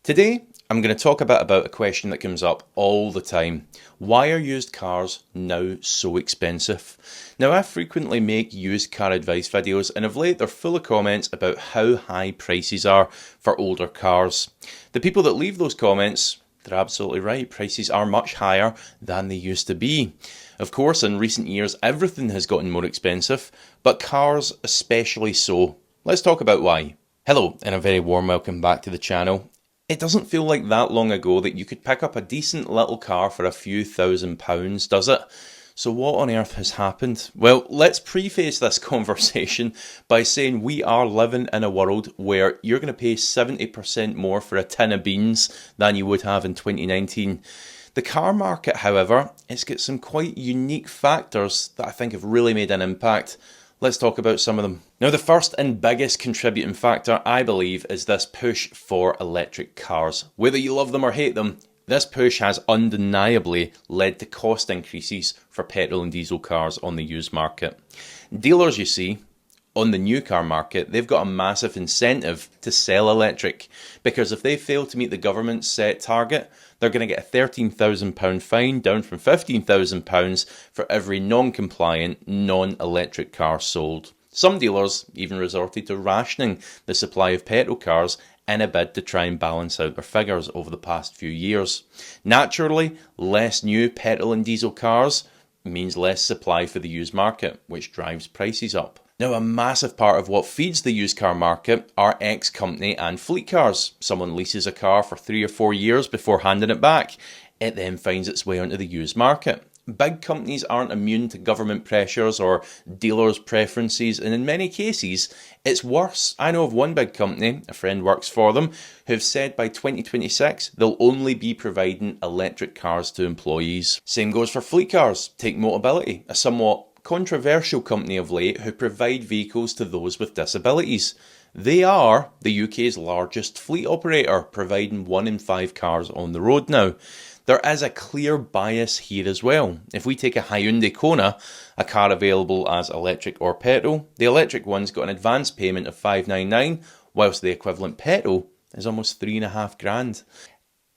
Today, I'm going to talk about a question that comes up all the time. Why are used cars now so expensive? Now, I frequently make used car advice videos, and of late they're full of comments about how high prices are for older cars. The people that leave those comments, they're absolutely right. Prices are much higher than they used to be. Of course, in recent years, everything has gotten more expensive, but cars especially so. Let's talk about why. Hello, and a very warm welcome back to the channel. It doesn't feel like that long ago that you could pick up a decent little car for a few £1,000s, does it? So what on earth has happened? Well, let's preface this conversation by saying we are living in a world where you're going to pay 70% more for a tin of beans than you would have in 2019. The car market, however, it's got some quite unique factors that I think have really made an impact. Let's talk about some of them. Now, the first and biggest contributing factor, I believe, is this push for electric cars. Whether you love them or hate them, this push has undeniably led to cost increases for petrol and diesel cars on the used market. Dealers, you see, on the new car market, they've got a massive incentive to sell electric, because if they fail to meet the government's set target, they're going to get a £13,000 fine, down from £15,000 for every non-compliant, non-electric car sold. Some dealers even resorted to rationing the supply of petrol cars in a bid to try and balance out their figures over the past few years. Naturally, less new petrol and diesel cars means less supply for the used market, which drives prices up. Now, a massive part of what feeds the used car market are ex-company and fleet cars. Someone leases a car for 3 or 4 years before handing it back. It then finds its way onto the used market. Big companies aren't immune to government pressures or dealers' preferences, and in many cases, it's worse. I know of one big company, a friend works for them, who've said by 2026 they'll only be providing electric cars to employees. Same goes for fleet cars. Take Motability, a somewhat controversial company of late who provide vehicles to those with disabilities. They are the UK's largest fleet operator, providing 1 in 5 cars on the road now. There is a clear bias here as well. If we take a Hyundai Kona, a car available as electric or petrol, the electric one's got an advance payment of £599, whilst the equivalent petrol is almost £3,500.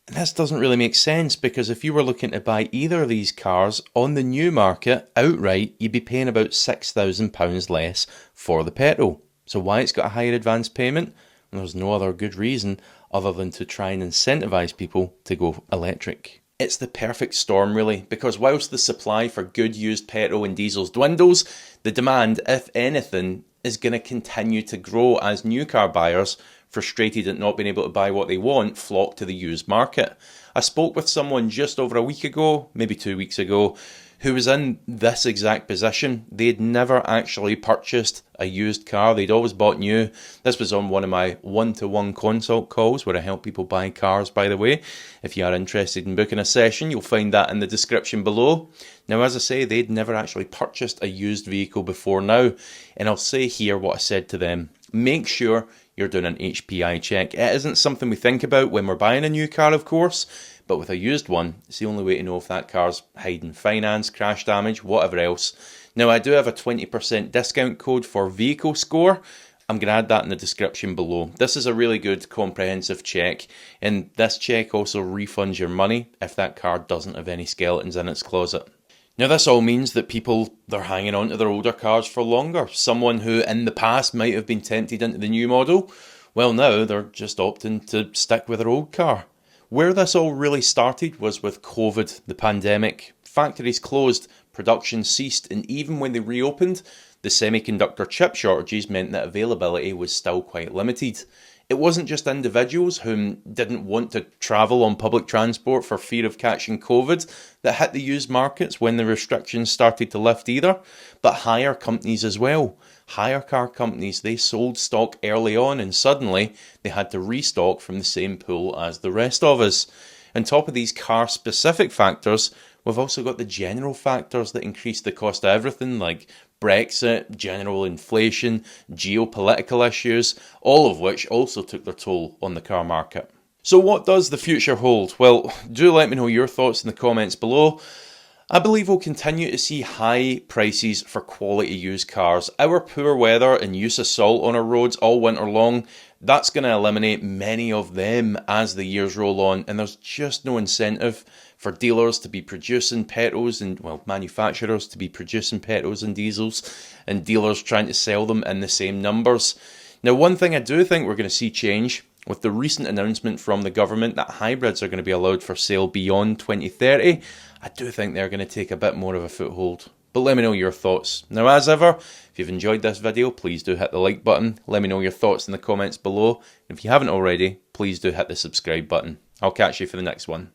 This doesn't really make sense, because if you were looking to buy either of these cars on the new market outright, you'd be paying about £6,000 less for the petrol. So why it's got a higher advance payment? Well, there's no other good reason other than to try and incentivise people to go electric. It's the perfect storm, really, because whilst the supply for good used petrol and diesels dwindles, the demand, if anything, is going to continue to grow as new car buyers, frustrated at not being able to buy what they want, flock to the used market. I spoke with someone just over a week ago, maybe 2 weeks ago, who was in this exact position. They'd never actually purchased a used car. They'd always bought new. This was on one of my one-to-one consult calls where I help people buy cars, by the way. If you are interested in booking a session, you'll find that in the description below. Now, as I say, they'd never actually purchased a used vehicle before now. And I'll say here what I said to them. Make sure you're doing an HPI check. It isn't something we think about when we're buying a new car, of course, but with a used one, it's the only way to know if that car's hiding finance, crash damage, whatever else. Now, I do have a 20% discount code for vehicle score. I'm going to add that in the description below. This is a really good comprehensive check, and this check also refunds your money if that car doesn't have any skeletons in its closet. Now, this all means that people, they're hanging on to their older cars for longer. Someone who in the past might have been tempted into the new model, well, now they're just opting to stick with their old car. Where this all really started was with COVID, the pandemic. Factories closed, production ceased, and even when they reopened, the semiconductor chip shortages meant that availability was still quite limited. It wasn't just individuals who didn't want to travel on public transport for fear of catching COVID that hit the used markets when the restrictions started to lift either, but hire companies as well. Hire car companies, they sold stock early on and suddenly they had to restock from the same pool as the rest of us. On top of these car-specific factors, we've also got the general factors that increase the cost of everything, like Brexit, general inflation, geopolitical issues, all of which also took their toll on the car market. So what does the future hold? Well, do let me know your thoughts in the comments below. I believe we'll continue to see high prices for quality used cars. Our poor weather and use of salt on our roads all winter long, that's going to eliminate many of them as the years roll on, and there's just no incentive for dealers to be producing petrols and, well, manufacturers to be producing petrols and diesels, and dealers trying to sell them in the same numbers. Now, one thing I do think we're going to see change with the recent announcement from the government that hybrids are going to be allowed for sale beyond 2030, I do think they're going to take a bit more of a foothold. But let me know your thoughts. Now, as ever, if you've enjoyed this video, please do hit the like button. Let me know your thoughts in the comments below. And if you haven't already, please do hit the subscribe button. I'll catch you for the next one.